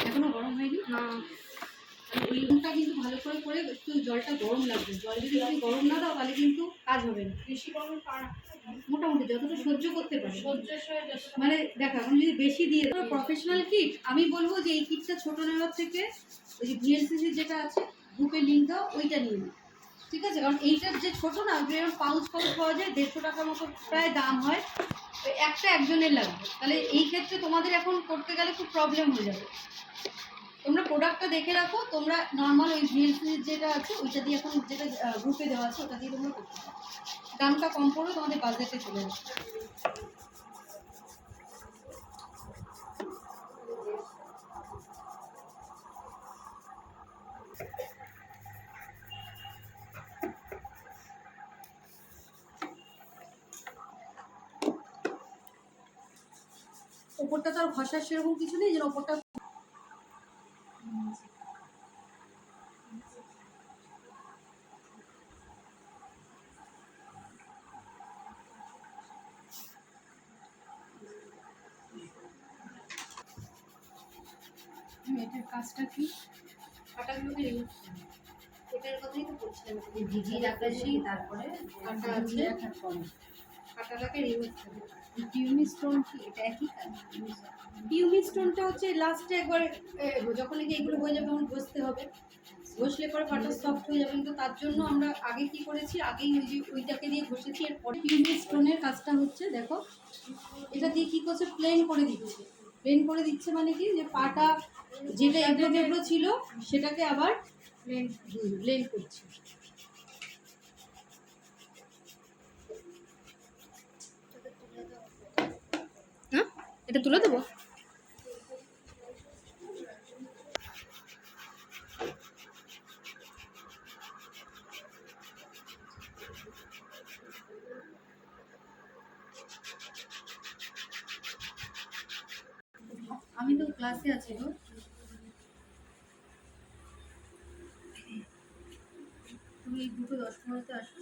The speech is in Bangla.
এখনো গরম হয়নি না? ওই রুমটা কিন্তু ভালো করে করে একটু জলটা গরম লাগবে। জল যদি তুমি গরম না দাও তাহলে কিন্তু কাজ হবে না। বেশি গরম মোটামুটি যতটা সহ্য করতে পারে মানে দেখো, এখন যদি বেশি দিয়ে প্রফেশনাল কিট, আমি বলবো যে এই কিটটা ছোট নেওয়ার থেকে ওই যে ভিএলসিসি যেটা আছে গ্রুপে লিঙ্ক দাও, ওইটা নিয়ে নিই, ঠিক আছে? কারণ এইটার যে ছোটো না, যেরকম পাউচ পাওয়া যায় 150 টাকার মতো প্রায় দাম হয়, একটা একজনের লাগবে। তাহলে এই ক্ষেত্রে তোমাদের এখন করতে গেলে খুব প্রবলেম হয়ে যাবে। তোমরা প্রোডাক্টটা দেখে রাখো, তোমরা নর্মাল ওই ভিএলসিসির যেটা আছে ওইটা দিয়ে, এখন যেটা গ্রুপে দেওয়া আছে ওটা দিয়ে তোমরা করতে পারো। দামটা কম পড়বে, তোমাদের বাজেটে চলে আসবে। ওপরটা তো আর ঘষার সেরকম কিছু নেই, যে ওপরটা এটার কাজটা কি, কাটাগুলোকে রিমুভ করি। এটার কথাই তো বলছিলাম, ভিজিয়ে রাখাছি, তারপরে কাটা আছে, কাটাটাকে রিমুভ করি। পিউমিস স্টোন কি এটা একই কাজ? পিউমিস স্টোনটা হচ্ছে লাস্টে একবার যখন এইগুলো হয়ে যাবে তখন ঘষতে হবে, ঘষলে পরে পাটা সফট হয়ে যাবে। কিন্তু তার জন্য আমরা আগে কি করেছি, আগেই ওই যে ওইটাকে দিয়ে ঘষেছি। এরপরে পিউমিস স্টোনের কাজটা হচ্ছে, দেখো এটা দিয়ে কী করছে, প্লেন করে দিচ্ছে। প্লেন করে দিচ্ছে মানে কি, যে পাটা যেটা এবড়ো এবড়ো ছিল সেটাকে আবার ব্লেন্ড করছে। হ্যাঁ, এটা তুলে দেবো। আমি তো ক্লাসে আছি গো। তুমি 2:10 আসো।